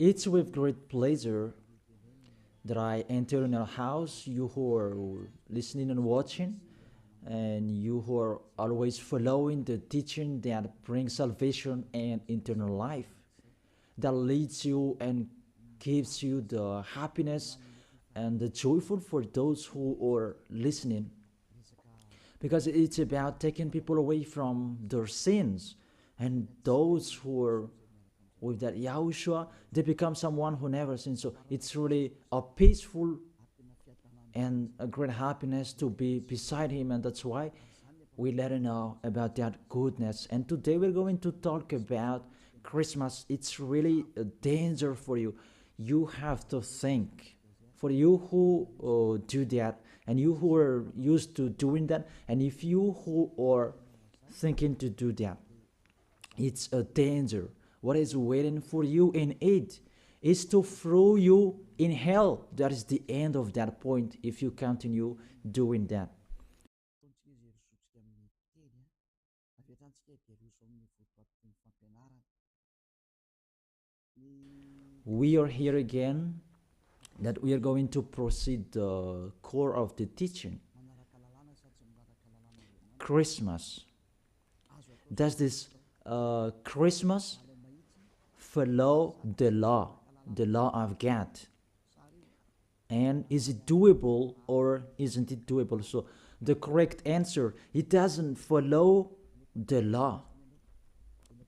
It's with great pleasure that I enter in your house, you who are listening and watching, and you who are always following the teaching that brings salvation and eternal life, that leads you and gives you the happiness and the joyful for those who are listening, because it's about taking people away from their sins, and those who are with that Yahushua, they become someone who never sins. So it's really a peaceful and a great happiness to be beside him, and that's why we let him know about that goodness. And today we're going to talk about Christmas. It's really a danger for you. You have to think. For you who do that, and you who are used to doing that, and if you who are thinking to do that, it's a danger. What is waiting for you in it is to throw you in hell. That is the end of that point if you continue doing that. We are here again, that we are going to proceed the core of the teaching. Christmas. Does this Christmas follow the law of God? And is it doable or isn't it doable? So the correct answer, it doesn't follow the law.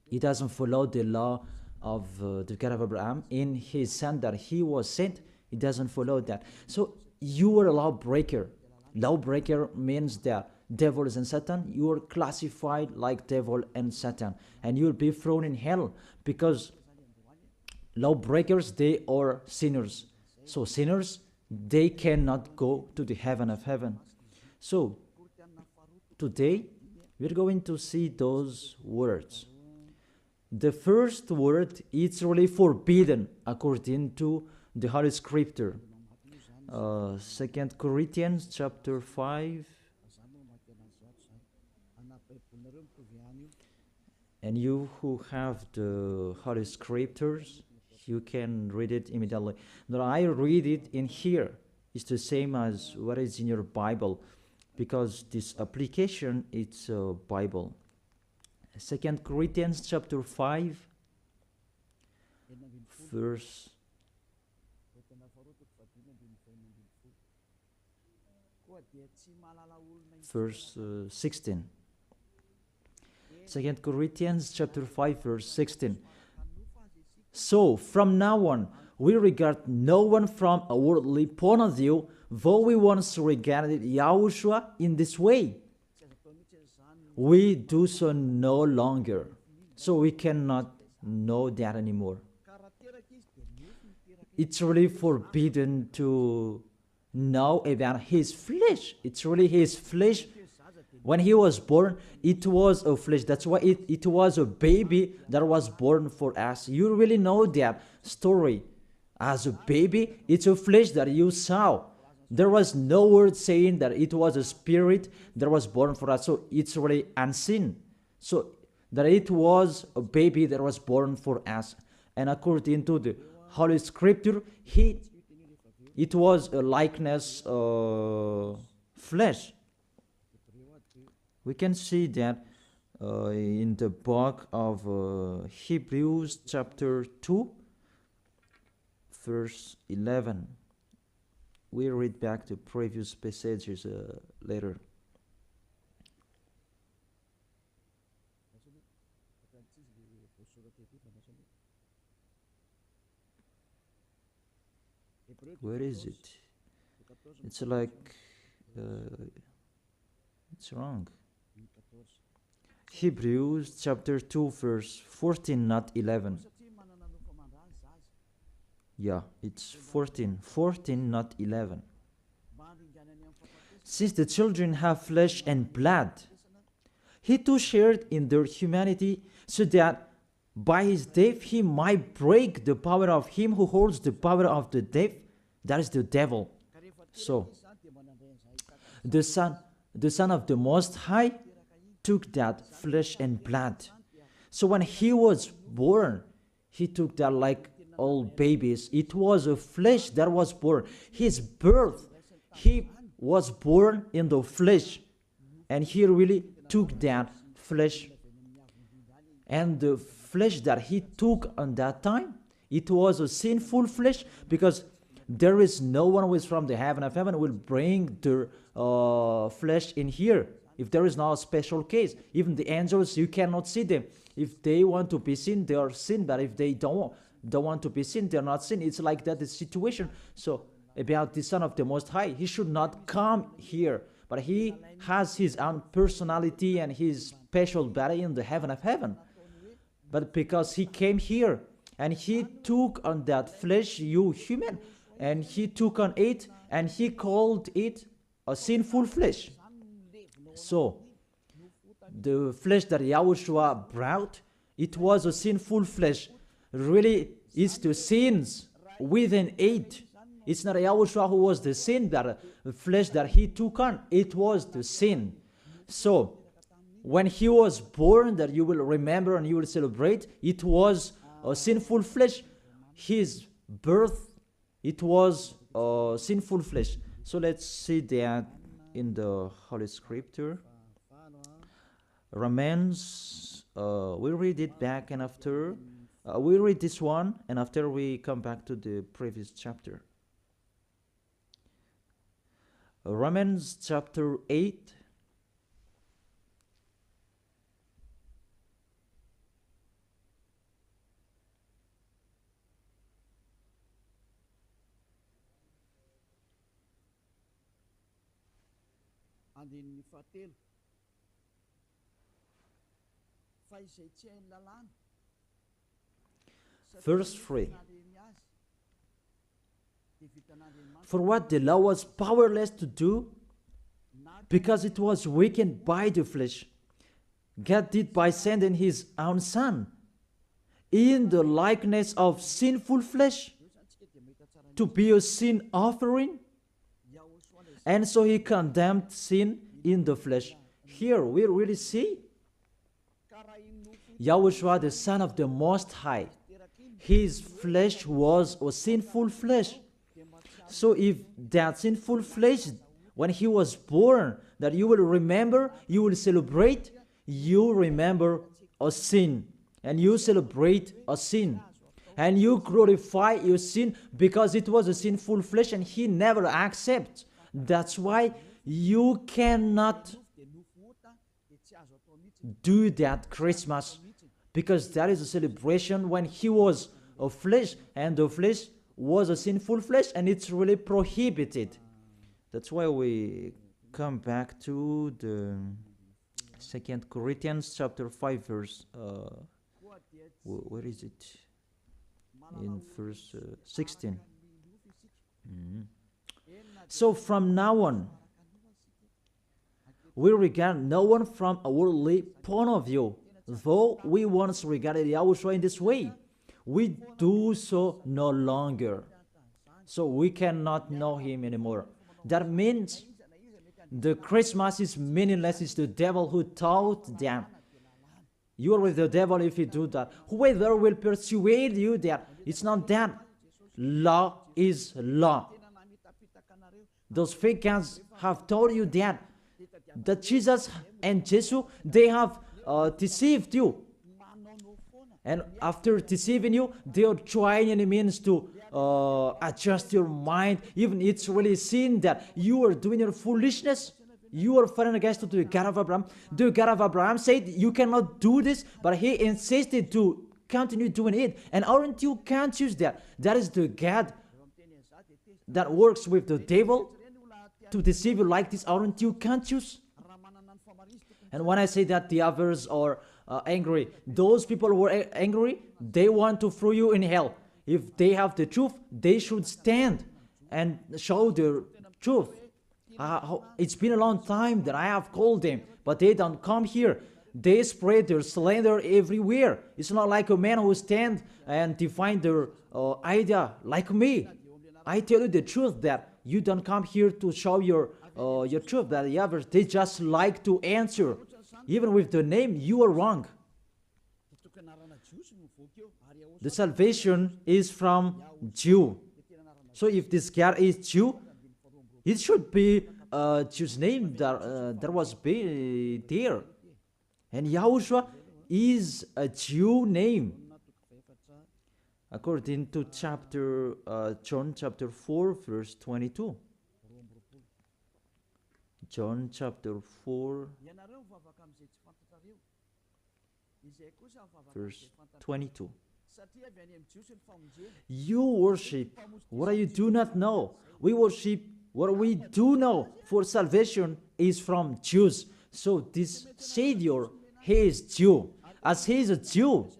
It doesn't follow the law of the God of Abraham in his son that he was sent. It doesn't follow that. So you are a lawbreaker. Lawbreaker means that devils and Satan, you are classified like devil and Satan, and you'll be thrown in hell, because lawbreakers, they are sinners. So sinners, they cannot go to the heaven of heaven. So today we're going to see those words. The first word is really forbidden according to the Holy Scripture. 2 Corinthians chapter 5. And you who have the Holy Scriptures, you can read it immediately. Now I read it in here. It's the same as what is in your Bible, because this application, it's a Bible. 2 Corinthians chapter 5, verse 16. 2 Corinthians chapter 5, verse 16. So from now on, we regard no one from a worldly point of view, though we once regarded Yahushua in this way. We do so no longer. So we cannot know that anymore. It's really forbidden to know about his flesh. It's really his flesh. When he was born, it was a flesh. That's why it was a baby that was born for us. You really know that story. As a baby, it's a flesh that you saw. There was no word saying that it was a spirit that was born for us. So it's really unseen. So that it was a baby that was born for us. And according to the Holy Scripture, it was a likeness flesh. We can see that in the book of Hebrews chapter 2, verse 11. We read back the previous passages later. Where is it? It's like, it's wrong. Hebrews chapter 2, verse 14, not 11. Yeah, it's 14. 14, not 11. Since the children have flesh and blood, he too shared in their humanity, so that by his death he might break the power of him who holds the power of the death, that is the devil. So, the Son of the Most High took that flesh and blood. So when he was born, he took that like old babies. It was a flesh that was born. His birth, he was born in the flesh, and he really took that flesh. And the flesh that he took on that time, it was a sinful flesh, because there is no one who is from the heaven of heaven will bring their flesh in here if there is not a special case. Even the angels, you cannot see them. If they want to be seen, they are seen, but if they don't want to be seen, they're not seen. It's like that, the situation. So about the Son of the Most High, he should not come here, but he has his own personality and his special body in the heaven of heaven. But because he came here and he took on that flesh, you human, and he took on it and he called it a sinful flesh. So the flesh that Yahushua brought, it was a sinful flesh. Really, it's the sins within it. It's not Yahushua who was the sin, but the flesh that he took on, it was the sin. So when he was born, that you will remember and you will celebrate, it was a sinful flesh. His birth, it was a sinful flesh. So let's see that in the Holy Scripture. Romans, we read it back, and after we read this one, and after we come back to the previous chapter. Romans chapter 8. Verse 3. For what the law was powerless to do, because it was weakened by the flesh, God did by sending his own Son in the likeness of sinful flesh to be a sin offering. And so he condemned sin in the flesh. Here we really see Yahushua, the Son of the Most High. His flesh was a sinful flesh. So if that sinful flesh, when he was born, that you will remember, you will celebrate, you remember a sin, and you celebrate a sin, and you glorify your sin because it was a sinful flesh and he never accepts. That's why you cannot do that Christmas, because that is a celebration when he was a flesh, and the flesh was a sinful flesh, and it's really prohibited. That's why we come back to the 2 Corinthians chapter 5 verse, where is it? In verse 16. So from now on, we regard no one from a worldly point of view. Though we once regarded Yahushua in this way, we do so no longer. So we cannot know him anymore. That means the Christmas is meaningless. It's the devil who taught them. You are with the devil if you do that. Whoever will persuade you that it's not that. Law is law. Those fake guys have told you that Jesus and Jesus, they have deceived you. And after deceiving you, they are trying any means to adjust your mind. Even it's really seen that you are doing your foolishness. You are fighting against the God of Abraham. The God of Abraham said you cannot do this, but he insisted to continue doing it. And aren't you conscious that that is the God that works with the devil to deceive you like this? Aren't you conscious? And when I say that the others are angry, those people who are angry, they want to throw you in hell. If they have the truth, they should stand and show the truth. It's been a long time that I have called them, but they don't come here. They spread their slander everywhere. It's not like a man who stand and define their idea like me. I tell you the truth that you don't come here to show your truth. That the others, they just like to answer. Even with the name, you are wrong. The salvation is from Jew. So if this God is Jew, it should be a Jew's name that was there. And Yahushua is a Jew name. According to John chapter 4, verse 22. John chapter 4, verse 22. You worship what you do not know. We worship what we do know, for salvation is from Jews. So this Savior, he is Jew. As he is a Jew,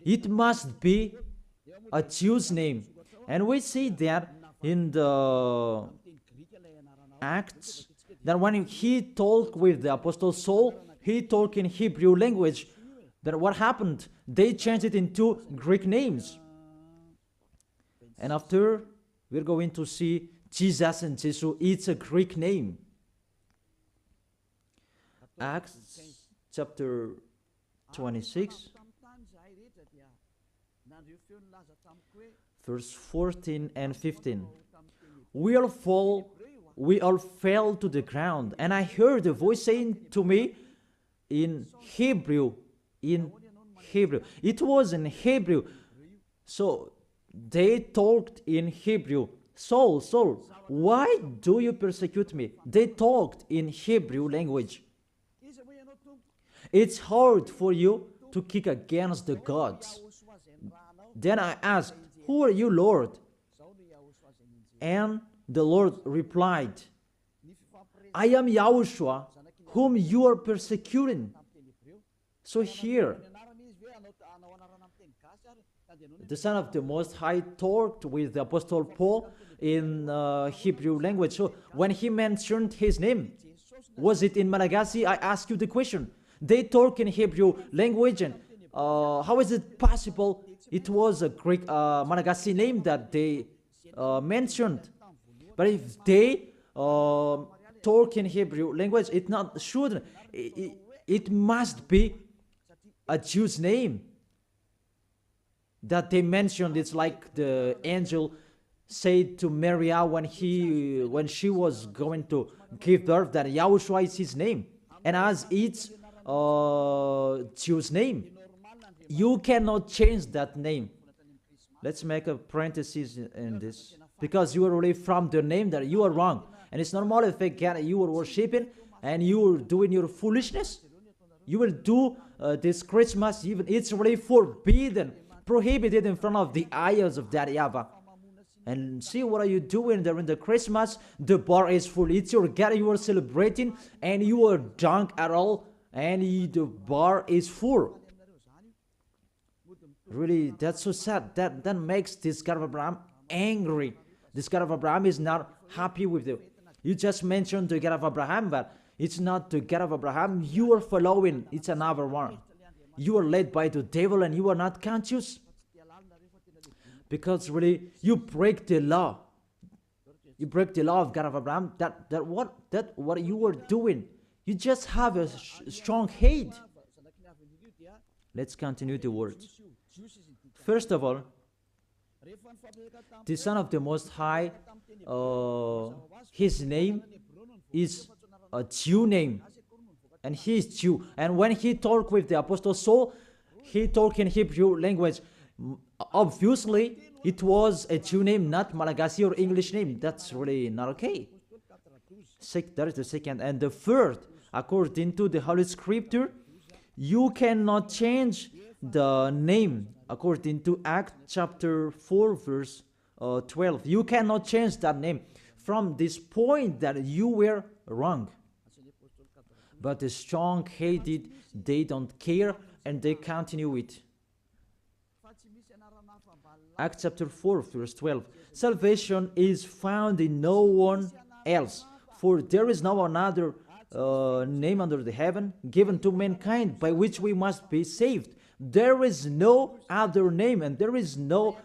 it must be a Jew's name. And we see that in the Acts, that when he talked with the Apostle Saul, he talked in Hebrew language. That what happened? They changed it into Greek names. And after, we're going to see Jesus and Jesus, it's a Greek name. Acts chapter 26, verse 14 and 15. We all fell to the ground, and I heard a voice saying to me in Hebrew. It was in Hebrew. So they talked in Hebrew. Saul, Saul, why do you persecute me? They talked in Hebrew language. It's hard for you to kick against the gods. Then I asked, who are you, Lord? And the Lord replied, I am Yahushua, whom you are persecuting. So here, the Son of the Most High talked with the Apostle Paul in Hebrew language. So when he mentioned his name, was it in Malagasy? I ask you the question. They talk in Hebrew language, and how is it possible it was a Greek Malagasy name that they mentioned? But if they talk in Hebrew language, it not should. It must be a Jew's name that they mentioned. It's like the angel said to Maria when she was going to give birth, that Yahushua is his name, and as it's Jew's name, you cannot change that name. Let's make a parenthesis in this, because you are really from the name that you are wrong, and it's normal if you are worshiping and you are doing your foolishness. You will do this Christmas, even it's really forbidden, prohibited in front of the eyes of that YAHVAH. And see, what are you doing during the Christmas? The bar is full. It's your God you are celebrating, and you are drunk at all, and the bar is full. Really, that's so sad. That makes this God of Abraham angry. This God of Abraham is not happy with you. You just mentioned the God of Abraham, but it's not the God of Abraham you are following. It's another one. You are led by the devil, and you are not conscious. Because really, you break the law. You break the law of God of Abraham. What you are doing. You just have a strong hate. Let's continue the words. First of all, the Son of the Most High, his name is a Jew name, and he is Jew. And when he talked with the Apostle Saul, he talked in Hebrew language. Obviously, it was a Jew name, not Malagasy or English name. That's really not okay. That is the second. And the third, according to the Holy Scripture, you cannot change the name. According to Acts chapter 4, verse 12. You cannot change that name from this point that you were wrong. But the strong-hated, they don't care, and they continue it. Acts chapter 4, verse 12. Salvation is found in no one else, for there is no another name under the heaven given to mankind by which we must be saved. There is no other name, and there is no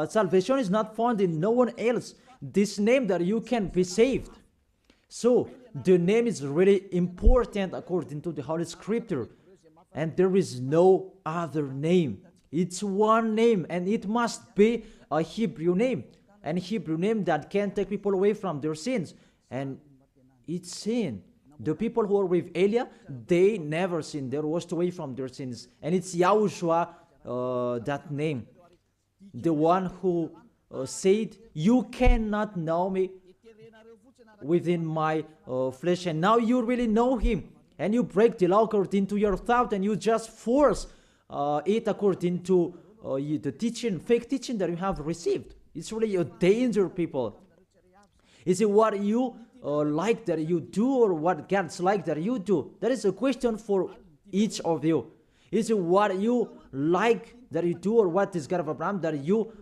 salvation is not found in no one else. This name that you can be saved. So the name is really important according to the Holy Scripture. and there is no other name. It's one name, and it must be a Hebrew name, and Hebrew name that can take people away from their sins. And it's sin. The people who are with Elia, they never sinned. They were washed away from their sins. And it's YAHOSHUA, that name. The one who said, you cannot know me within my flesh. And now you really know him. And you break the law according to your thought, and you just force it according to the teaching, fake teaching that you have received. It's really a danger, people. Is it what you like that you do, or what God's like that you do? That is a question for each of you. Is it what you like that you do, or what is God of Abraham that you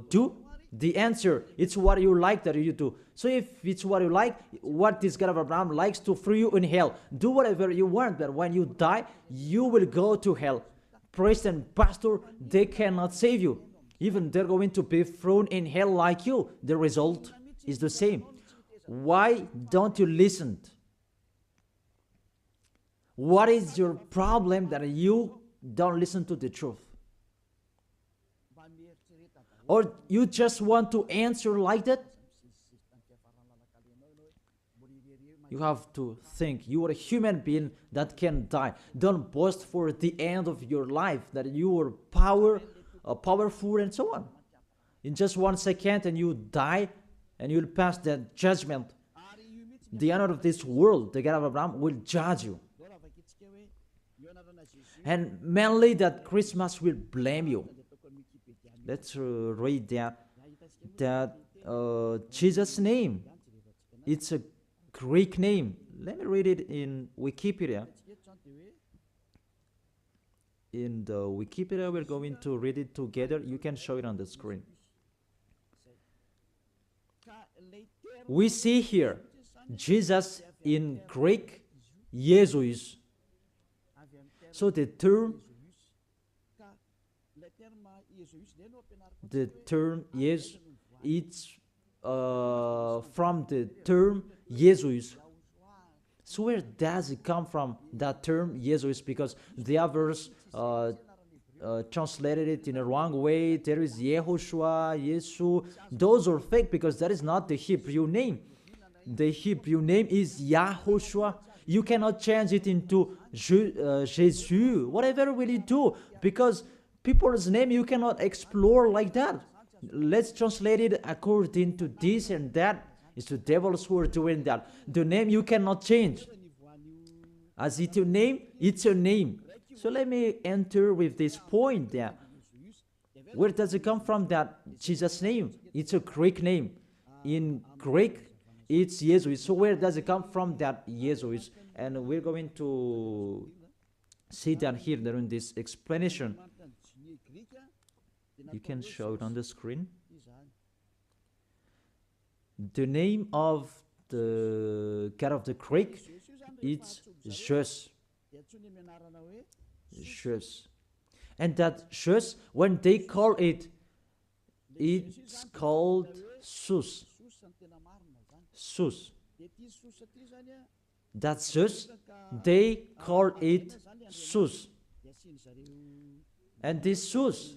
do? The answer, it's what you like that you do. So if it's what you like, what this God of Abraham likes to throw you in hell. Do whatever you want, but when you die, you will go to hell. Priest and pastor, they cannot save you. Even they're going to be thrown in hell like you. The result is the same. Why don't you listen? What is your problem that you don't listen to the truth? Or you just want to answer like that? You have to think. You are a human being that can die. Don't boast for the end of your life that you are powerful and so on. In just 1 second and you die, and you'll pass that judgment. The honor of this world, the God of Abraham, will judge you. And mainly that Christmas will blame you. Let's read that Jesus' name. It's a Greek name. Let me read it in Wikipedia. In the Wikipedia, we're going to read it together. You can show it on the screen. We see here Jesus in Greek, Jesus. So the term yes, it's from the term Jesus. So where does it come from, that term Jesus? Because the others translated it in a wrong way. There is YAHOSHUA, Yesu. Those are fake because that is not the Hebrew name. The Hebrew name is YAHOSHUA. You cannot change it into Jesus. Whatever will you do? Because people's name you cannot explore like that. Let's translate it according to this and that. It's the devils who are doing that. The name you cannot change. As it's your name, it's your name. So let me enter with this point there. Where does it come from, that Jesus' name? It's a Greek name. In Greek, it's Jesus. So where does it come from, that Jesus? And we're going to see that here during this explanation. You can show it on the screen. The name of the God of the Greek, it's Jesus. Jesus. And that Jesus, when they call it, it's called Sus. Sus. That's Jesus, they call it Sus. And this Sus,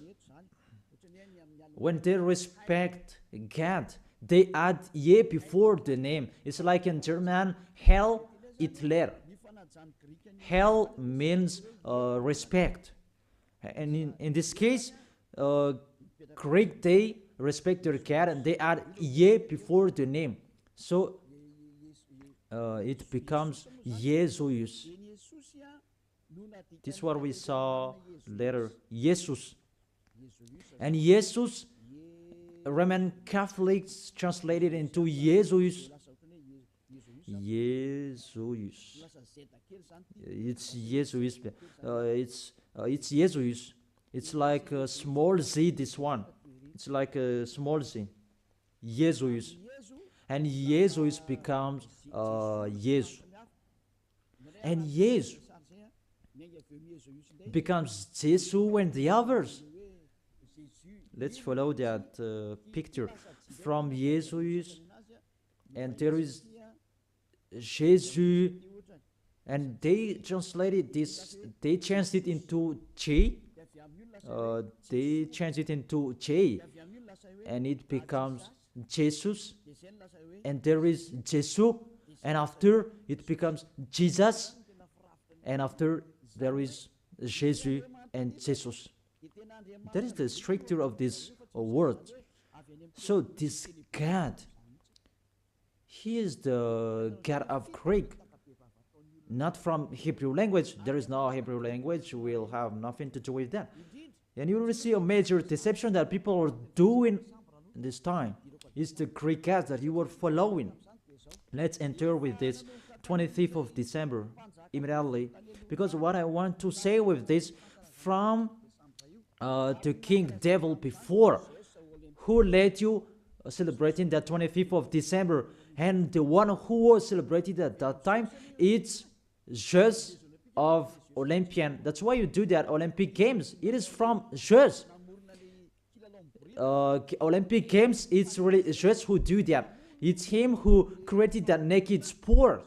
when they respect God, they add ye before the name. It's like in German, Heil Hitler. Heil means respect. And in this case, Greek, they respect their God and they add ye before the name. So it becomes Jesus. This is what we saw later, Jesus. And Jesus, Roman Catholics translated into Jesus. Jesus. It's Jesus. It's Jesus. It's like a small z, this one. It's like a small z. Jesus. And Jesus becomes Jesus. And Jesus becomes Jesus when the others. Let's follow that picture from Jesus, and there is Jesus, and they translated this, they changed it into J. They changed it into J, and it becomes Jesus, and there is Jesus, and after it becomes Jesus, and after there is Jesus and Jesus. That is the structure of this word. So this God, he is the God of Greek, not from Hebrew language. There is no Hebrew language, will have nothing to do with that. And you will see a major deception that people are doing this time. It's the Greek God that you are following. Let's enter with this 25th of December immediately, because what I want to say with this, from the king devil before, who led you celebrating the 25th of December, and the one who was celebrated at that time, it's Zeus of Olympian. That's why you do that Olympic Games. It is from Zeus. Olympic Games, it's really Zeus who do that. It's him who created that naked sport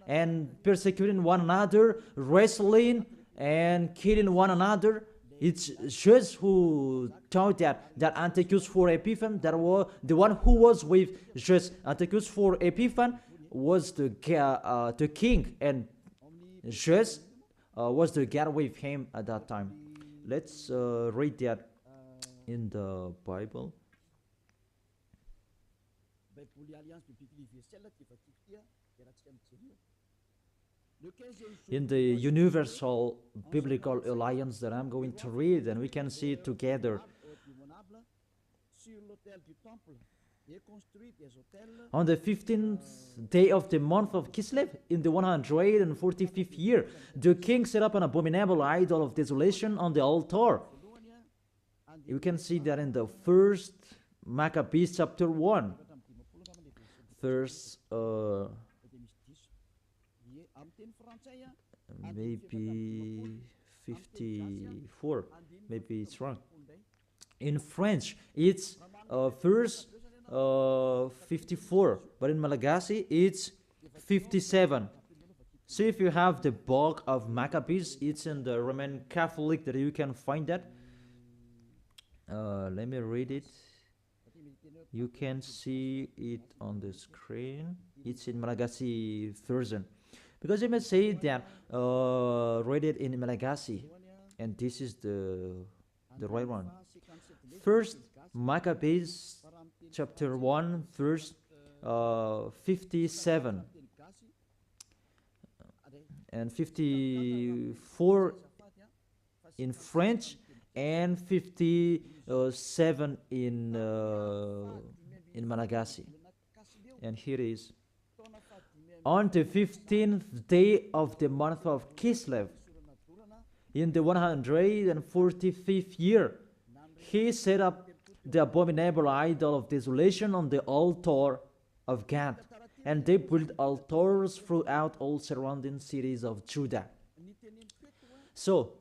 and persecuting one another, wrestling and killing one another. It's Zeus who taught that Antiochus for Epiphan, that was the one who was with Zeus. Antiochus for Epiphan was the king, and Zeus was the god with him at that time. Let's read that in the Bible. In the Universal Biblical Alliance that I'm going to read, and we can see it together. On the 15th day of the month of Kislev, in the 145th year, the king set up an abominable idol of desolation on the altar. You can see that in the first Maccabees chapter 1, verse maybe 54, maybe it's wrong. In French, it's verse 54, but in Malagasy, it's 57. So if you have the book of Maccabees, it's in the Roman Catholic that you can find that. Let me read it. You can see it on the screen. It's in Malagasy version. Because you may say that read it in Malagasy, and this is the right one. First Maccabees chapter 1 verse 57 and 54 in French, and 57 in Malagasy. And here it is. On the 15th day of the month of Kislev, in the 145th year, he set up the abominable idol of desolation on the altar of God, and they built altars throughout all surrounding cities of Judah. So,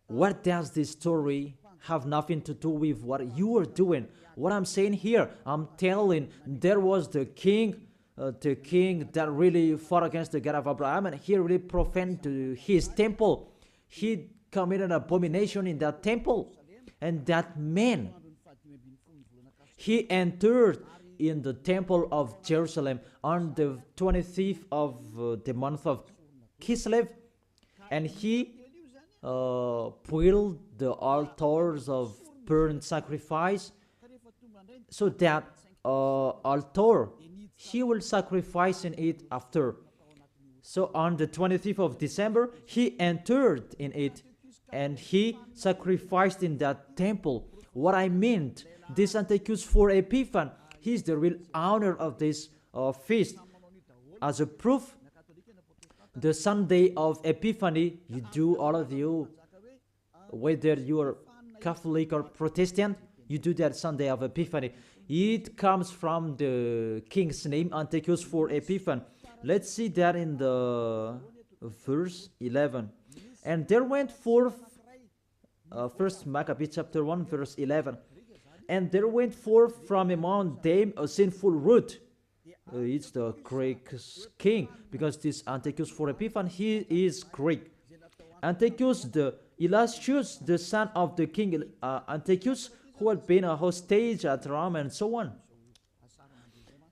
what does this story have nothing to do with what you are doing? What I'm saying here, I'm telling, there was the king that really fought against the God of Abraham, and he really profaned his temple. He committed an abomination in that temple, and that man, he entered in the temple of Jerusalem on the 25th of the month of Kislev, and he built the altars of burnt sacrifice, so that altar, he will sacrifice in it after. So on the 25th of December, he entered in it, and he sacrificed in that temple. What I meant, this Antiochus for Epiphan, he is the real owner of this feast. As a proof, the Sunday of Epiphany, you do, all of you, whether you are Catholic or Protestant, you do that Sunday of Epiphany. It comes from the king's name, Antiochus for Epiphan. Let's see that in the verse 11. And there went forth, first Maccabees chapter 1, verse 11. And there went forth from among them a sinful root, it's the Greek king, because this Antiochus for Epiphan, he is Greek. Antiochus the illustrious, the son of the king Antiochus, who had been a hostage at Rome and so on.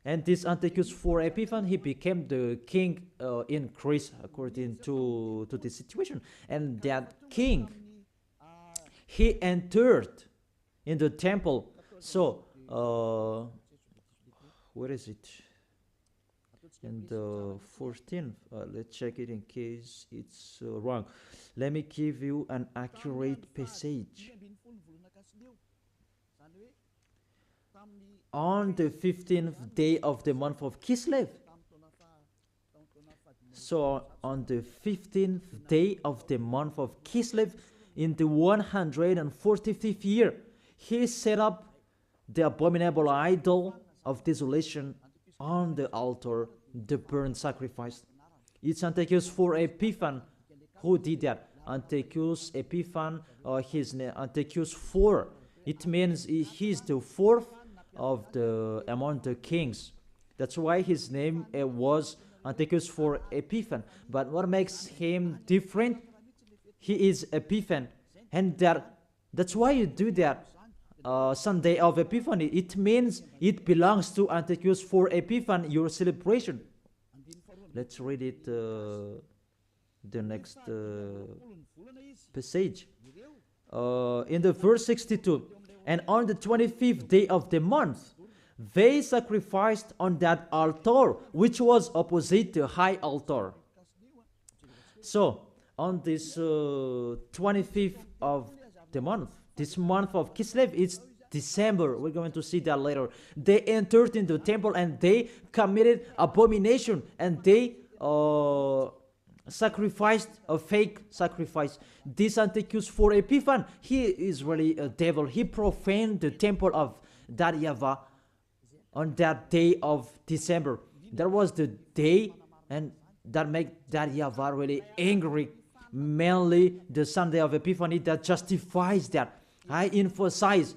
And this Antiochus for Epiphan, he became the king in Greece according to this situation. And that king, he entered in the temple. So, where is it? In the 14th, let's check it in case it's wrong. Let me give you an accurate passage. On the 15th day of the month of Kislev. So on the 15th day of the month of Kislev, in the 145th year, he set up the abominable idol of desolation on the altar, the burnt sacrifice. It's Antiochus for Epiphan who did that. Antiochus Epiphan, his name Antiochus IV. It means he's the fourth of the among the kings. That's why his name was Antiochus for Epiphan. But what makes him different? He is Epiphan, and that's why you do that. Sunday of Epiphany, it means it belongs to Antiochus for Epiphan, your celebration. Let's read it, the next passage. In the verse 62, and on the 25th day of the month, they sacrificed on that altar, which was opposite the high altar. So, on this 25th of the month, this month of Kislev, it's December. We're going to see that later. They entered into the temple and they committed abomination, and they sacrificed a fake sacrifice. This Antiochus for Epiphan, he is really a devil. He profaned the temple of that YAHVAH on that day of December. That was the day, and that made that YAHVAH really angry. Mainly the Sunday of Epiphany that justifies that. I emphasize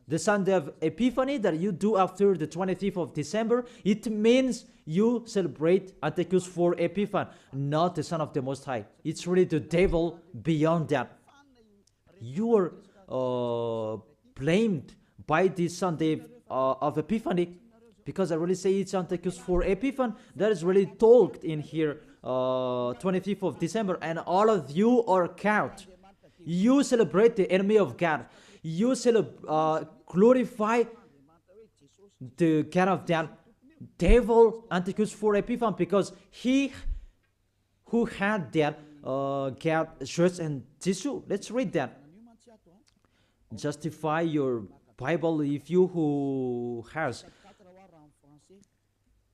the Sunday of Epiphany that you do after the 25th of December. It means you celebrate Antiochus for Epiphan, not the Son of the Most High. It's really the devil beyond that. You are blamed by this Sunday of Epiphany, because I really say it's Antiochus for Epiphan. That is really talked in here, 25th of December, and all of you are caught. You celebrate the enemy of God. You glorify the God of that devil, Antiochus for Epiphan, because he who had that God shirts and tissue. Let's read that. Justify your Bible if you who has,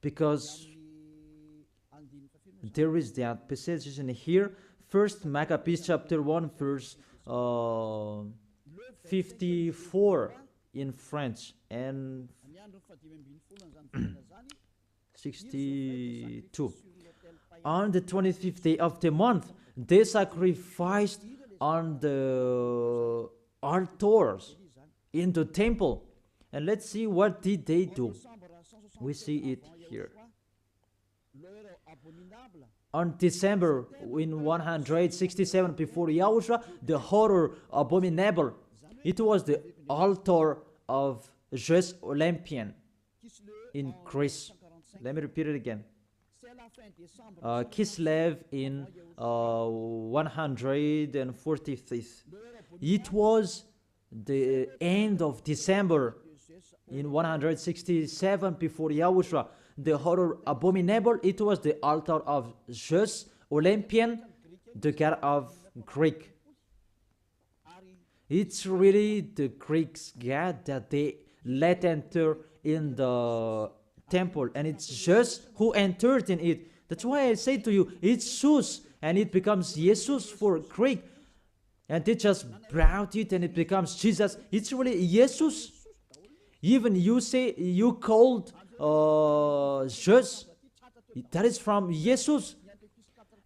because there is that passage in here. First Maccabees chapter 1 verse 54 in French and 62. On the 25th day of the month, they sacrificed on the altars in the temple. And let's see what did they do. We see it here. On December in 167 before YAHOSHUA, the horror abominable. It was the altar of Zeus Olympian in Greece. Let me repeat it again. Kislev in 145th. It was the end of December in 167 before YAHOSHUA. The horror abominable, it was the altar of Zeus Olympian, the god of Greek. It's really the Greeks' god that they let enter in the temple, and it's Zeus who entered in it. That's why I say to you, it's Zeus, and it becomes Jesus for Greek, and they just brought it and it becomes Jesus. It's really Jesus. Even you say you called Zeus, that is from Jesus.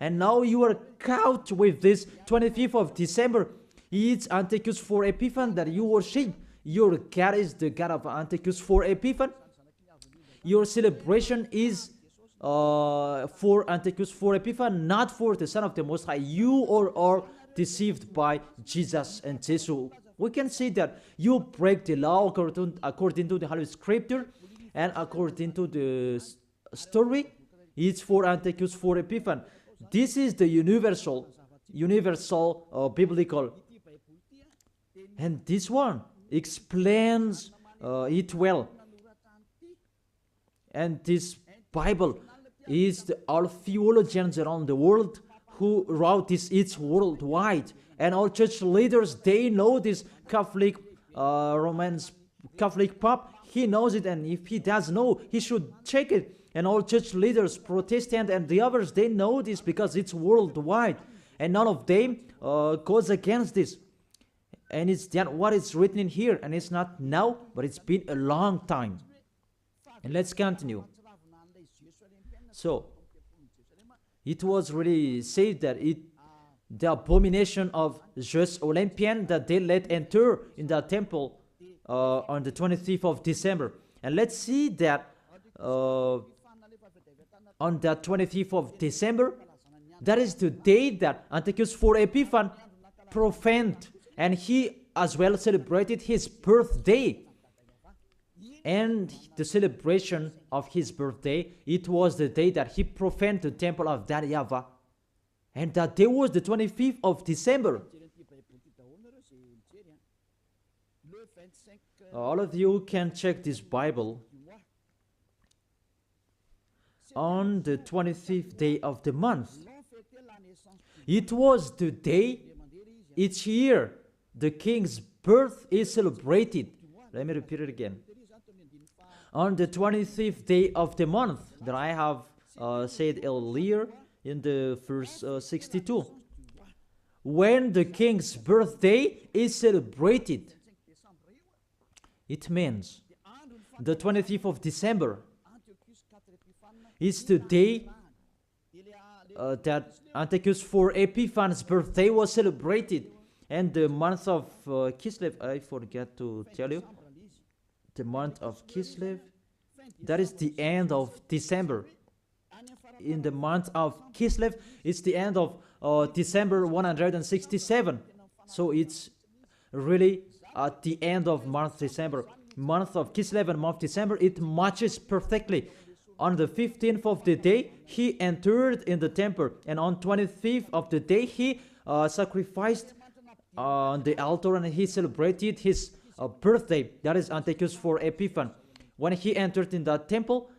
And now you are caught with this 25th of December. It's Antiochus for Epiphan that you worship. Your God is the God of Antiochus for Epiphan. your celebration is for Antiochus, for Epiphan, not for the Son of the Most High. You are deceived by Jesus and Jesus. We can see that you break the law according to the Holy Scripture, and according to the story, it's for Antiochus, for Epiphan. This is the universal biblical, and this one explains it well. And this Bible is all theologians around the world who wrote this. It's worldwide, and all church leaders, they know this. Catholic, Romans Catholic Pope, he knows it, and if he does know, he should check it. And all church leaders, Protestant and the others, they know this because it's worldwide, and none of them goes against this. And it's that what is written in here, and it's not now, but it's been a long time. And let's continue. So it was really said that the abomination of just Olympian that they let enter in the temple on the 25th of December. And let's see that on the 25th of December, that is the day that Antiochus for Epiphan profaned, and he as well celebrated his birthday. And the celebration of his birthday, it was the day that he profaned the temple of that YAHVAH. And that day was the 25th of December. All of you can check this Bible. On the 25th day of the month, it was the day each year the king's birth is celebrated. Let me repeat it again. On the 25th day of the month that I have said earlier in the verse 62, when the king's birthday is celebrated, it means the 25th of December is the day that Antiochus for Epiphan's birthday was celebrated. And the month of Kislev, I forgot to tell you, the month of Kislev, that is the end of December. In the month of Kislev, it's the end of December 167. So it's really at the end of month December. Month of Kislev and month December, it matches perfectly. On the 15th of the day, he entered in the temple, and on 25th of the day, he sacrificed on the altar, and he celebrated his birthday. That is Antiochus for Epiphan. When he entered in the temple,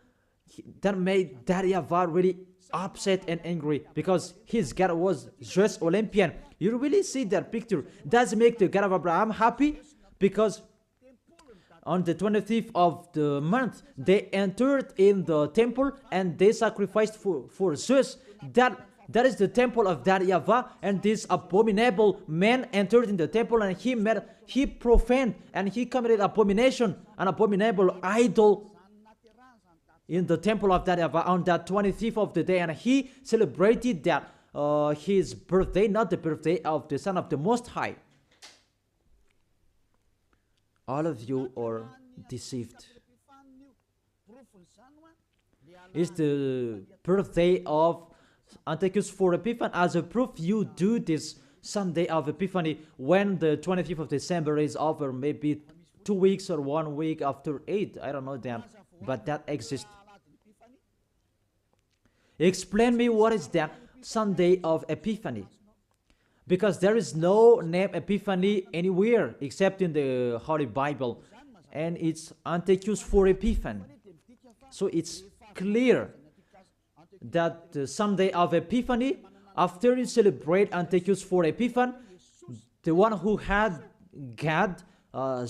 that made that YAHVAH really upset and angry, because his God was just Olympian. You really see that picture. Does make the God of Abraham happy? Because on the 25th of the month, they entered in the temple and they sacrificed for Zeus. That is the temple of that YAHVAH, and this abominable man entered in the temple, and he profaned and he committed abomination, an abominable idol in the temple of that YAHVAH on that 25th of the day, and he celebrated that his birthday, not the birthday of the Son of the Most High. All of you are deceived. It's the birthday of Antiochus for Epiphan. As a proof, you do this Sunday of Epiphany when the 25th of December is over, maybe 2 weeks or 1 week after 8. I don't know that, but that exists. Explain me what is that Sunday of Epiphany. Because there is no name Epiphany anywhere except in the Holy Bible. And it's Antiochus for Epiphan. So it's clear that the Sunday of Epiphany, after you celebrate Antiochus for Epiphan, the one who had God,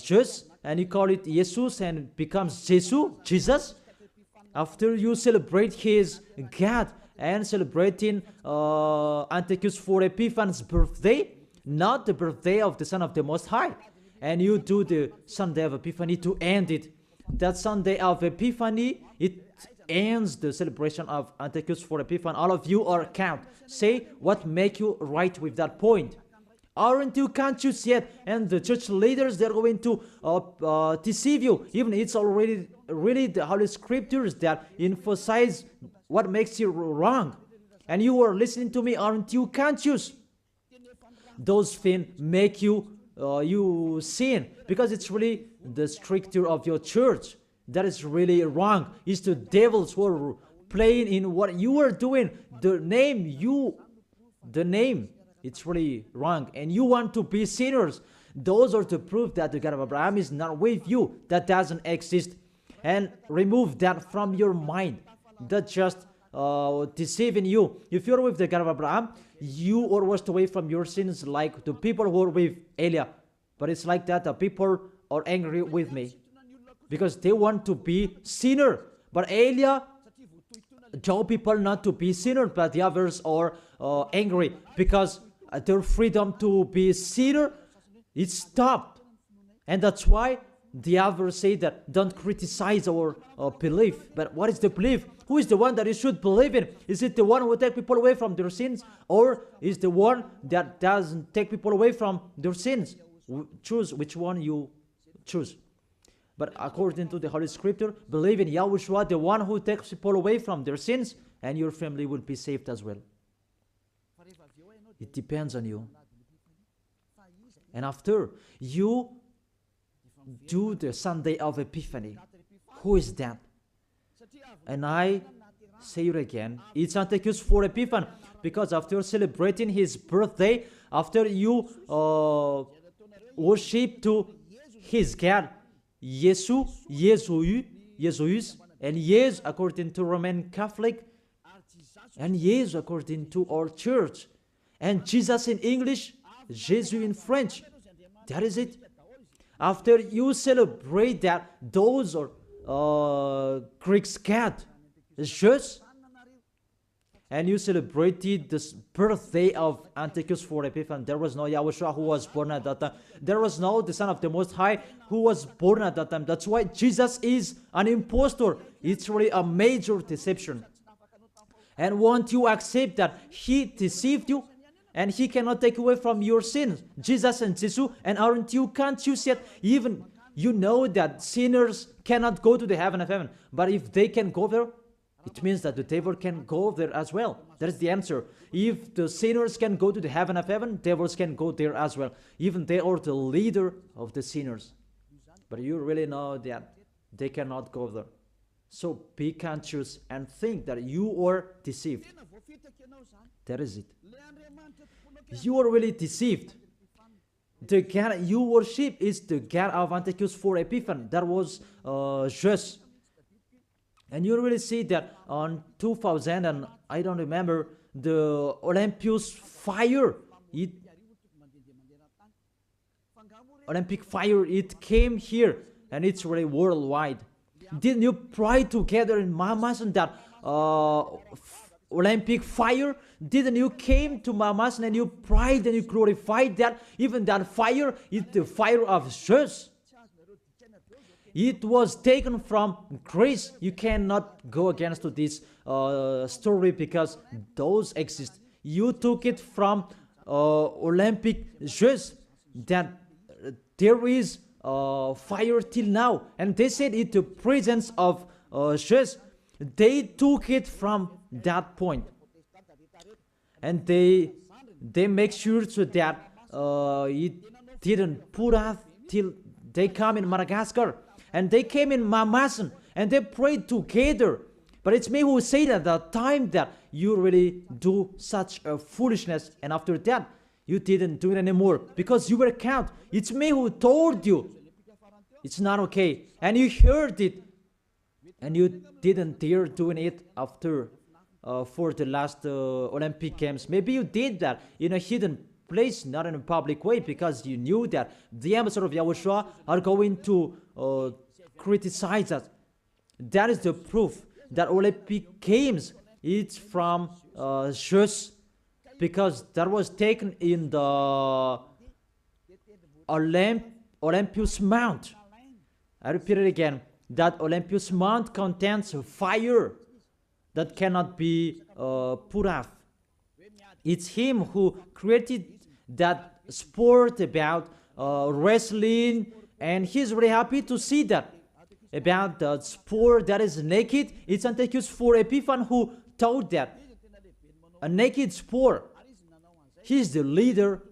Jesus, and you call it Jesus and it becomes Jesus, after you celebrate his God and celebrating Antiochus for Epiphan's birthday, not the birthday of the Son of the Most High, and you do the Sunday of Epiphany to end it. That Sunday of Epiphany, it ends the celebration of Antiochus for Epiphan. All of you are count. Say what make you right with that point. Aren't you conscious yet? And the church leaders, they're going to deceive you. Even it's already really the Holy Scriptures that emphasize what makes you wrong. And you are listening to me, aren't you conscious? Those things make you sin, because it's really the stricture of your church that is really wrong. It's the devils who are playing in what you are doing. The name, it's really wrong, and you want to be sinners. Those are the proof that the God of Abraham is not with you. That doesn't exist. And remove that from your mind. That's just deceiving you. If you're with the God of Abraham, you are washed away from your sins like the people who are with Elia. But it's like that. The people are angry with me because they want to be sinner. But Elia told people not to be sinner, but the others are angry because their freedom to be sinner, it stopped. And that's why the others say that don't criticize our belief. But what is the belief? Who is the one that you should believe in? Is it the one who takes people away from their sins, or is the one that doesn't take people away from their sins? Choose which one you choose. But according to the Holy Scripture, believe in YAHOSHUA, the one who takes people away from their sins, and your family will be saved as well. It depends on you. And after you do the Sunday of Epiphany, who is that? And I say it again, it's Antiochus for Epiphany, because after celebrating his birthday, after you worship to his God, Jesus, and yes, according to Roman Catholic, and yes, according to our church, and Jesus in English, Jesus in French. That is it. After you celebrate that, those are Greek God, Jesus, and you celebrated the birthday of Antiochus for Epiphany. There was no YAHOSHUA who was born at that time. There was no the Son of the Most High who was born at that time. That's why Jesus is an impostor. It's really a major deception. And won't you accept that he deceived you? And he cannot take away from your sins. Jesus and Jesus, and aren't you conscious yet? Even you know that sinners cannot go to the heaven of heaven. But if they can go there, it means that the devil can go there as well. That is the answer. If the sinners can go to the heaven of heaven, devils can go there as well. Even they are the leader of the sinners. But you really know that they cannot go there. So be conscious and think that you are deceived. That is it. You are really deceived. The God you worship is the God of Antiochus for Epiphany. That was Jesus. And you really see that on 2000, and I don't remember, the Olympus fire, Olympic fire, it came here, and it's really worldwide. Didn't you pray together in Mamas and that Olympic fire? Didn't you came to Mamas and you prayed and you glorified that? Even that fire is the fire of Jesus. It was taken from Greece. You cannot go against to this story because those exist. You took it from Olympic Jesus, that there is fire till now. And they said it the presence of Jesus. They took it from that point. And they make sure so that it didn't put out till they come in Madagascar. And they came in Mamasan and they prayed together. But it's me who said at the time that you really do such a foolishness. And after that, you didn't do it anymore because you were caught. It's me who told you it's not okay. And you heard it. And you didn't dare doing it after for the last Olympic Games. Maybe you did that in a hidden place, not in a public way, because you knew that the ambassador of YAHOSHUA are going to criticize us. That is the proof that Olympic Games, it's from Jesus, because that was taken in the Olympus Mount. I repeat it again, that Olympus Mount contains fire that cannot be put off. It's him who created that sport about wrestling, and he's really happy to see that. about the poor that is naked. It's Antiochus 4 Epiphan who taught that. A naked poor. He's the leader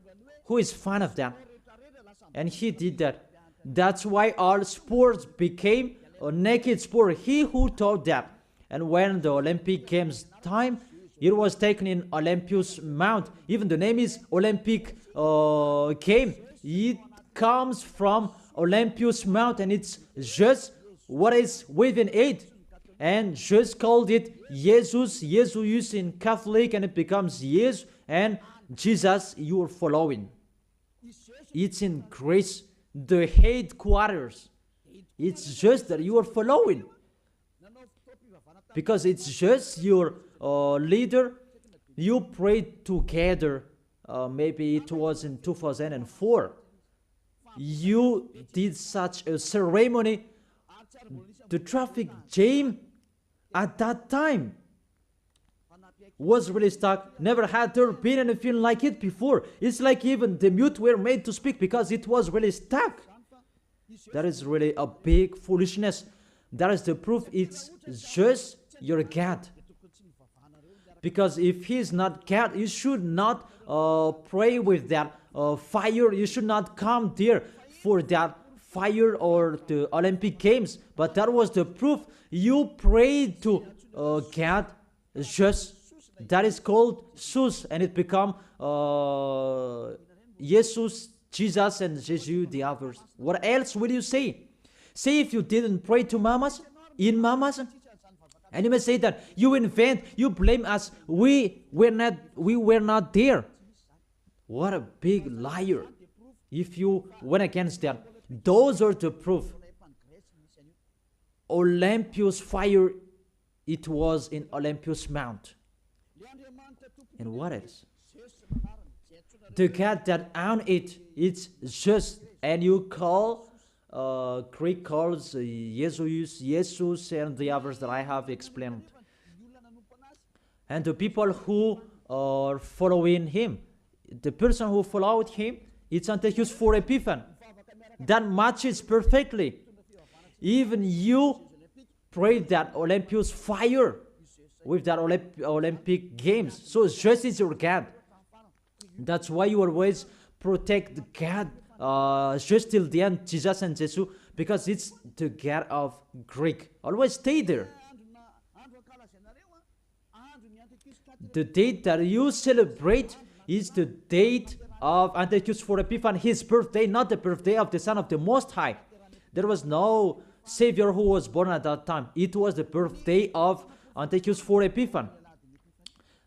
who is fan of that. And he did that. That's why all sports became a naked sport. He who taught that. And when the Olympic Games time, it was taken in Olympus Mount. Even the name is Olympic game. It comes from Olympus Mount, and it's just what is within it. And just called it Jesus, Jesus in Catholic, and it becomes Jesus and Jesus you are following. It's in Greece, the headquarters. It's just that you are following. Because it's just your leader. You prayed together. Maybe it was in 2004. You did such a ceremony. The traffic jam at that time was really stuck. Never had there been anything like it before. It's like even the mute were made to speak because it was really stuck. That is really a big foolishness. That is the proof. It's just your God. Because if he is not God, you should not pray with that fire. You should not come there for that fire or the Olympic Games. But that was the proof. You prayed to God just. That is called Sus, and it become Jesus, Jesus, and Jesus the others. What else will you say? Say if you didn't pray to mamas, in mamas, and you may say that you invent, you blame us. We were not there. What a big liar! If you went against that, those are the proof. Olympus fire, it was in Olympus Mount. And what else? The God that owned it, it's just, and you call, Greek calls Jesus, and the others that I have explained. And the people who are following him, the person who followed him, it's Antiochus 4 Epiphan. That matches perfectly. Even you prayed that Olympus fire with that Olympic Games. So just is your God. That's why you always protect God just till the end, Jesus and Jesus, because it's the God of Greek. Always stay there. The date that you celebrate is the date of Antiochus 4 Epiphan, his birthday, not the birthday of the Son of the Most High. There was no Savior who was born at that time. It was the birthday of Antiochus 4 Epiphan.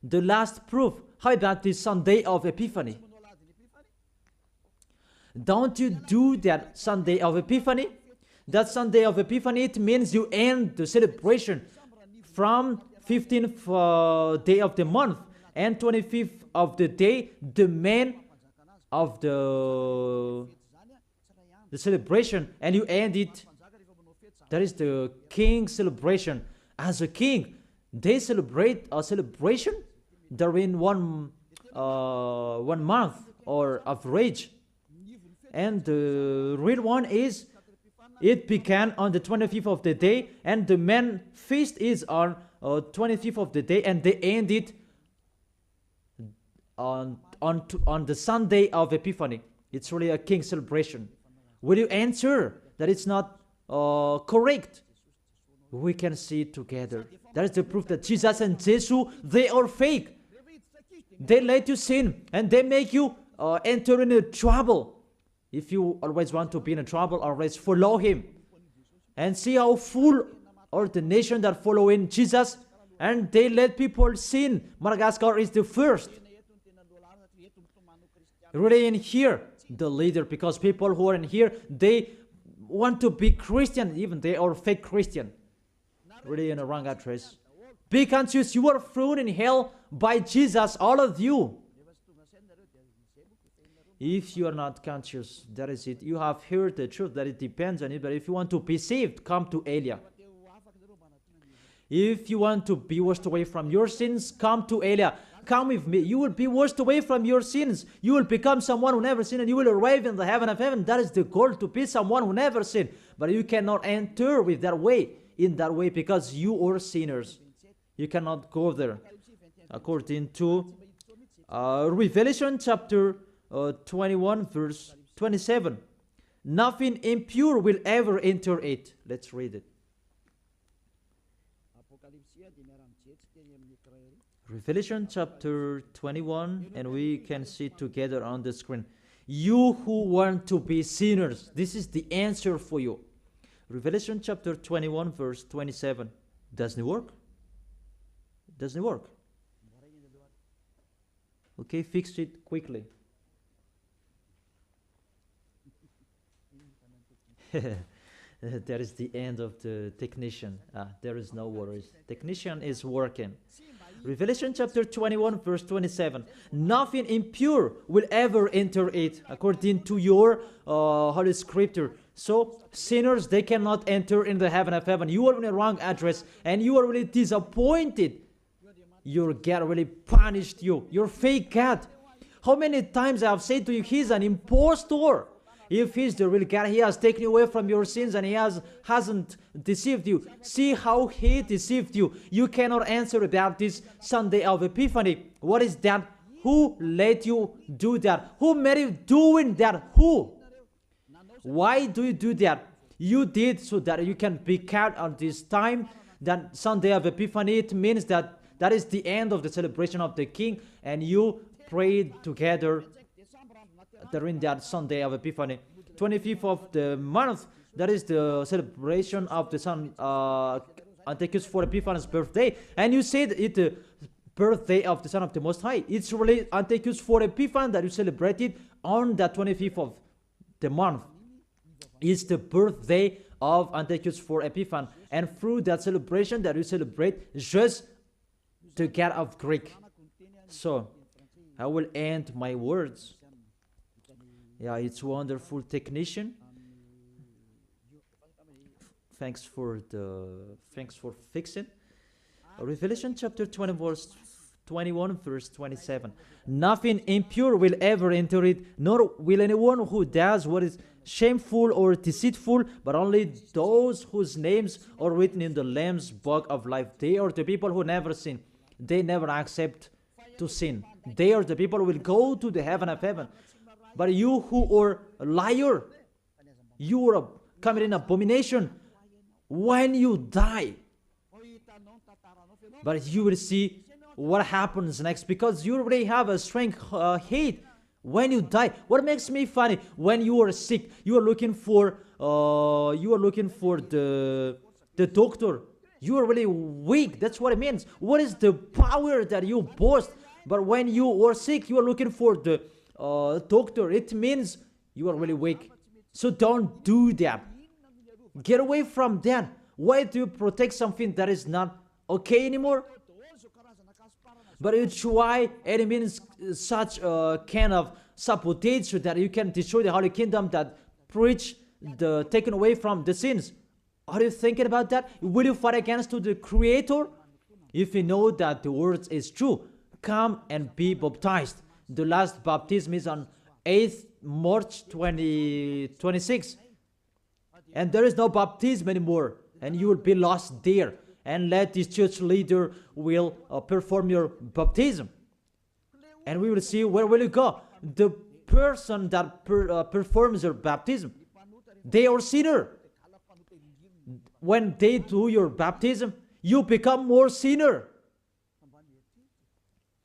The last proof. How about the Sunday of Epiphany? Don't you do that Sunday of Epiphany? That Sunday of Epiphany, it means you end the celebration from 15th day of the month and 25th of the day, the man of the celebration, and you end it. That is the king celebration. As a king, they celebrate a celebration during one month or average. And the real one is, it began on the 25th of the day, and the main feast is on 25th of the day, and they end it on the Sunday of Epiphany. It's really a king celebration. Will you answer that it's not correct? We can see it together. That is the proof that Jesus and Jesus, they are fake. They let you sin, and they make you enter into trouble. If you always want to be in trouble, always follow him. And see how full are the nation that follow in Jesus, and they let people sin. Madagascar is the first. Really in here, the leader, because people who are in here, they want to be Christian, even they are fake Christian. Really in a wrong address. Be conscious, you are thrown in hell by Jesus, all of you. If you are not conscious, that is it. You have heard the truth, that it depends on it, but if you want to be saved, come to Elia. If you want to be washed away from your sins, come to Elia. Come with me. You will be washed away from your sins. You will become someone who never sinned, and you will arrive in the heaven of heaven. That is the goal, to be someone who never sinned. But you cannot enter with that way, in that way, because you are sinners. You cannot go there. According to Revelation chapter 21, verse 27. Nothing impure will ever enter it. Let's read it. Revelation chapter 21, and we can see together on the screen. You who want to be sinners, this is the answer for you. Revelation chapter 21, verse 27. Doesn't it work? Doesn't it work? Okay, fix it quickly. That is the end of the technician. There is no worries. Technician is working. Revelation chapter 21, verse 27. Nothing impure will ever enter it, according to your Holy Scripture. So, sinners, they cannot enter in the heaven of heaven. You are in the wrong address, and you are really disappointed. Your God really punished you. Your fake God. How many times I have said to you, he's an impostor. If he's the real God, he has taken you away from your sins, and he hasn't deceived you. See how he deceived you. You cannot answer about this Sunday of Epiphany. What is that? Who let you do that? Who made you doing that? Who? Why do you do that? You did so that you can be kept on this time. That Sunday of Epiphany, it means that that is the end of the celebration of the King, and you prayed together during that Sunday of Epiphany. 25th of the month, that is the celebration of the Son Antiochus for Epiphanes' birthday. And you said it the birthday of the Son of the Most High. It's really Antiochus for Epiphanes that you celebrated on the 25th of the month. It's the birthday of Antiochus for Epiphanes. And through that celebration that you celebrate, just the God of Greek. So, I will end my words. Yeah, it's wonderful technician. Thanks for fixing. Revelation chapter 21, verse 27. Nothing impure will ever enter it, nor will anyone who does what is shameful or deceitful, but only those whose names are written in the Lamb's book of life. They are the people who never sin. They never accept to sin. They are the people who will go to the heaven of heaven. But you who are a liar, you are committing abomination when you die. But you will see what happens next, because you already have a strength hate when you die. What makes me funny, when you are sick, you are looking for the doctor. You are really weak. That's what it means. What is the power that you boast? But when you are sick, you are looking for the doctor. It means you are really weak. So don't do that. Get away from that. Why do you protect something that is not okay anymore? But you try, and it means such a kind of sabotage so that you can destroy the Holy Kingdom that preach the taken away from the sins. Are you thinking about that? Will you fight against the Creator? If you know that the word is true, come and be baptized. The last baptism is on 8th March 2026. And there is no baptism anymore. And you will be lost there. And let this church leader will perform your baptism. And we will see where will you go. The person that performs your baptism, they are sinner. When they do your baptism, you become more sinner.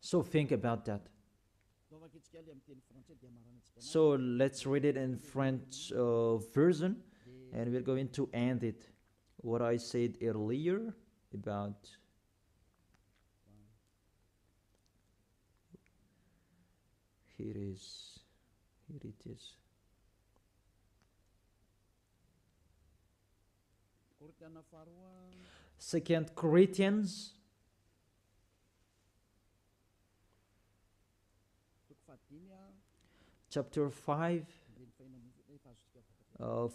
So think about that. So let's read it in French version, and we're going to end it. What I said earlier about here it is. 2 Corinthians chapter 5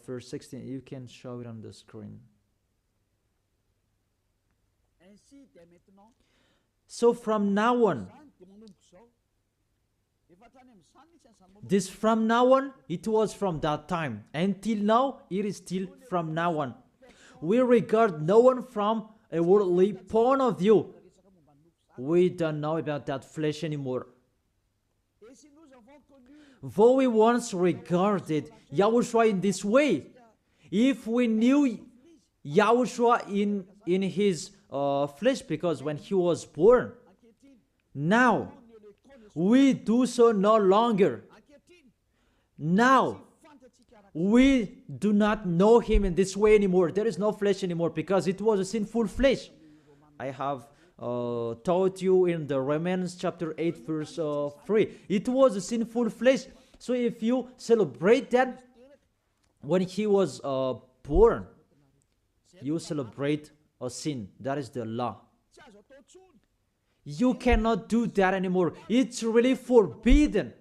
verse 16. You can show it on the screen. So from now on, this from now on, it was from that time. Until now, it is still from now on. We regard no one from a worldly point of view. We don't know about that flesh anymore. Though we once regarded Yahushua in this way, if we knew Yahushua in his flesh, because when he was born, now we do so no longer. Now we do not know him in this way anymore. There is no flesh anymore because it was a sinful flesh. I have taught you in the Romans chapter 8 verse 3. It was a sinful flesh. So if you celebrate that when he was born, you celebrate a sin. That is the law. You cannot do that anymore. It's really forbidden.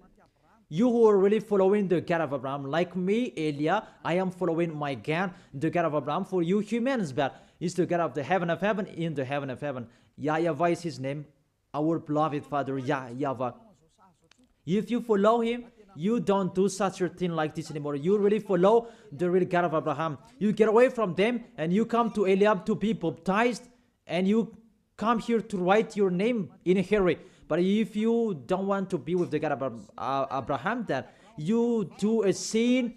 You who are really following the God of Abraham, like me, Elia, I am following my God, the God of Abraham. For you humans, but is the God of the heaven of heaven, in the heaven of heaven. YAHVAH is his name, our beloved Father, YAHVAH. If you follow him, you don't do such a thing like this anymore. You really follow the real God of Abraham. You get away from them and you come to Eliab to be baptized, and you come here to write your name in a hurry. But if you don't want to be with the God of Abraham, that you do a sin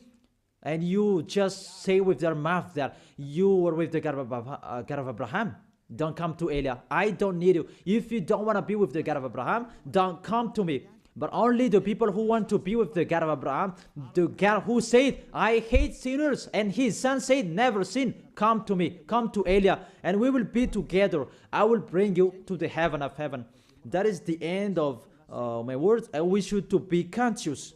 and you just say with your mouth that you are with the God of Abraham, don't come to Elia. I don't need you. If you don't want to be with the God of Abraham, don't come to me. But only the people who want to be with the God of Abraham, the God who said, I hate sinners, and his son said, never sin, come to me, come to Elia, and we will be together. I will bring you to the heaven of heaven. That is the end of my words. I wish you to be conscious.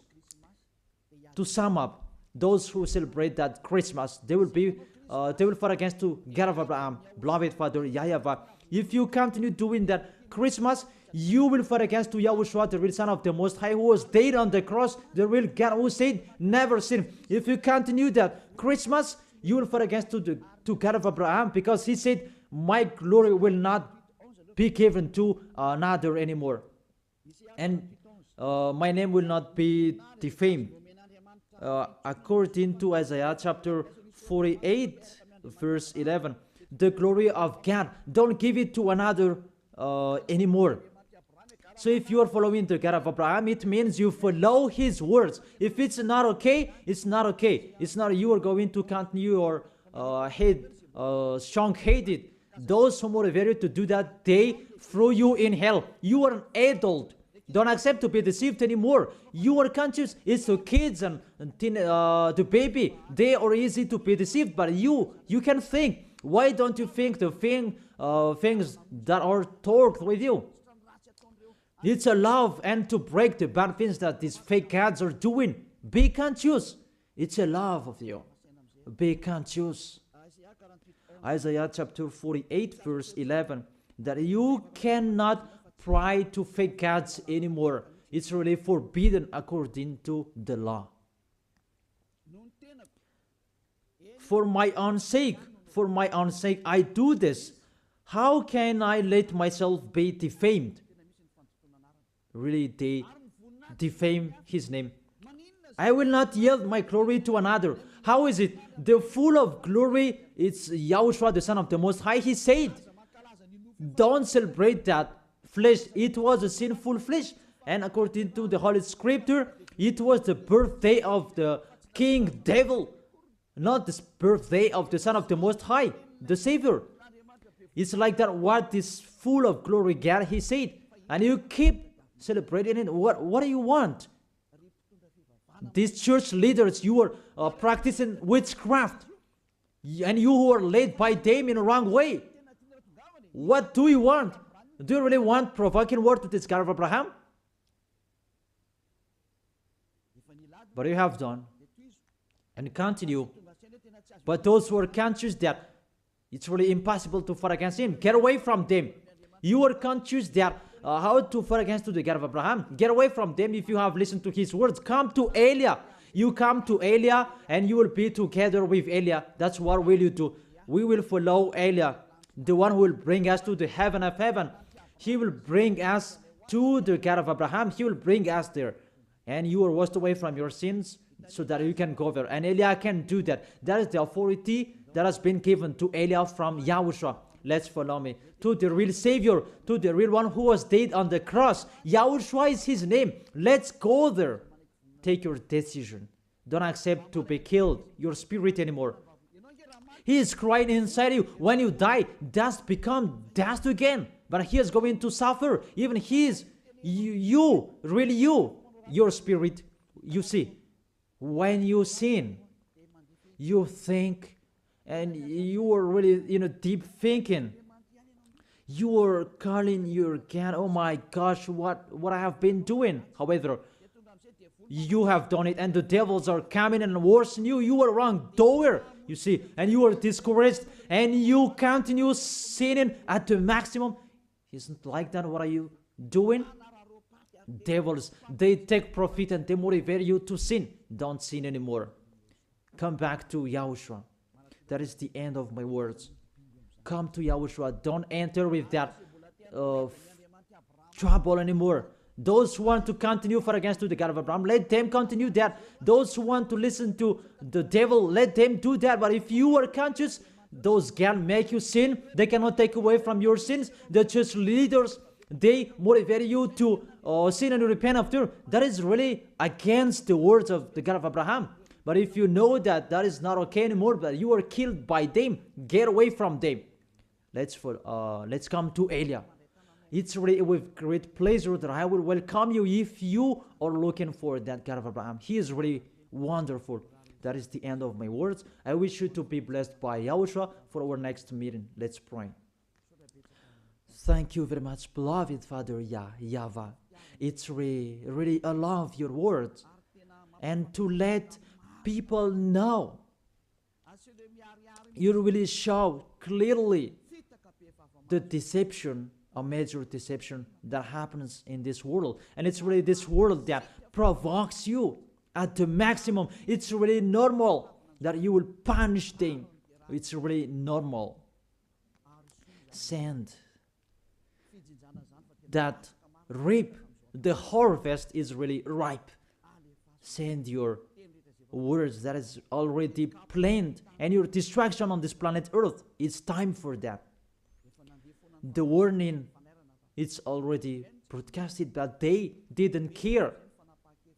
To sum up, those who celebrate that Christmas, they will fight against to God of Abraham, beloved Father YAHVAH. If you continue doing that Christmas, you will fight against to Yahushua, the real Son of the Most High, who was dead on the cross, the real God who said, never sin. If you continue that Christmas, you will fight against to God of Abraham, because he said, my glory will not be given to another anymore, and my name will not be defamed. According to Isaiah chapter 48 verse 11, the glory of God, don't give it to another anymore. So if you are following the God of Abraham, it means you follow his words. If it's not okay, it's not okay. It's not you are going to continue your strong-headed. Those who motivate you to do that, they throw you in hell. You are an adult. Don't accept to be deceived anymore. You are conscious. It's the kids and the baby. They are easy to be deceived, but you can think. Why don't you think the things that are taught with you? It's a love and to break the bad things that these fake gods are doing. Be conscious. It's a love of you. Be conscious. Isaiah chapter 48 verse 11, that you cannot pray to fake gods anymore. It's really forbidden according to the law. For my own sake, I do this. How can I let myself be defamed? Really, they defame his name. I will not yield my glory to another. How is it? The full of glory, it's Yahushua, the Son of the Most High. He said, don't celebrate that flesh. It was a sinful flesh. And according to the Holy Scripture, it was the birthday of the King Devil, not the birthday of the Son of the Most High, the Savior. It's like that, what is full of glory, God, he said. And you keep celebrating it. What do you want? These church leaders, you are practicing witchcraft, and you who are led by them in the wrong way. What do you want? Do you really want provoking word to this God of Abraham? But you have done and continue. But those who are conscious that it's really impossible to fight against him, get away from them. You are conscious that how to fight against the God of Abraham. Get away from them. If you have listened to his words, come to Elia. You come to Elia and you will be together with Elia. That's what will you do. We will follow Elia. the one who will bring us to the heaven of heaven. He will bring us to the God of Abraham. He will bring us there. And you are washed away from your sins so that you can go there. And Eliah can do that. That is the authority that has been given to Eliah from Yahushua. Let's follow me. To the real Savior, to the real one who was dead on the cross. Yahushua is his name. Let's go there. Take your decision. Don't accept to be killed, your spirit anymore. He is crying inside you. When you die, dust become dust again. But he is going to suffer. Even he is, really you, your spirit. You see, when you sin, you think, and you are really, deep thinking. You are calling your God, oh my gosh, what I have been doing. However, you have done it, and the devils are coming and worsen you. You are wrongdoer, you see, and you are discouraged, and you continue sinning at the maximum. Isn't like that? What are you doing? Devils, they take profit and they motivate you to sin. Don't sin anymore. Come back to Yahushua. That is the end of my words. Come to Yahushua. Don't enter with that trouble anymore. Those who want to continue for against to the God of Abraham, let them continue that. Those who want to listen to the devil, let them do that. But if you are conscious, those can make you sin. They cannot take away from your sins. The church leaders, they motivate you to sin and repent after. That is really against the words of the God of Abraham. But if you know that that is not okay anymore, but you are killed by them, get away from them. Let's come to Eliah. It's really with great pleasure that I will welcome you if you are looking for that God of Abraham. He is really wonderful. That is the end of my words. I wish you to be blessed by Yahushua for our next meeting. Let's pray. Thank you very much, beloved Father YAHVAH. It's really I love your words. And to let people know, you really show clearly the deception, a major deception that happens in this world. And it's really this world that provokes you at the maximum. It's really normal that you will punish them. It's really normal. Send that reap. The harvest is really ripe. Send your words that is already planned, and your distraction on this planet Earth. It's time for that. The warning, it's already broadcasted, but they didn't care.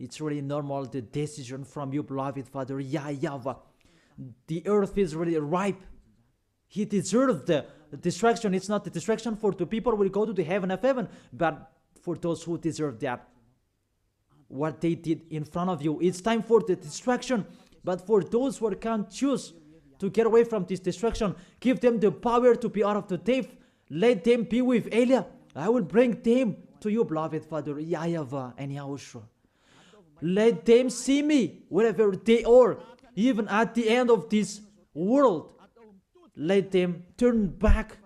It's really normal, the decision from you, beloved Father YAHVAH. The earth is really ripe. He deserves the distraction. It's not the distraction for the people who will go to the heaven of heaven, but for those who deserve that. What they did in front of you. It's time for the distraction. But for those who can't choose to get away from this distraction, give them the power to be out of the death. Let them be with Eliah. I will bring them to you, beloved Father YAHVAH and Yahushua. Let them see me wherever they are, even at the end of this world. Let them turn back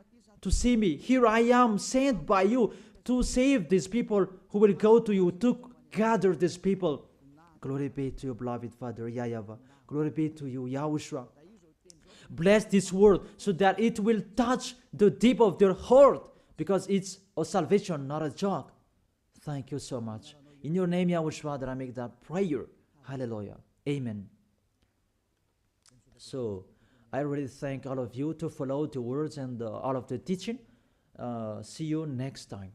to see me. Here I am, sent by you to save these people who will go to you, to gather these people. Glory be to you, beloved Father YAHVAH. Glory be to you, Yahushua. Bless this word so that it will touch the deep of their heart, because it's a salvation, not a joke. Thank you so much. In your name, Yahushua, that I make that prayer. Hallelujah. Amen. So, I really thank all of you to follow the words and all of the teaching. See you next time.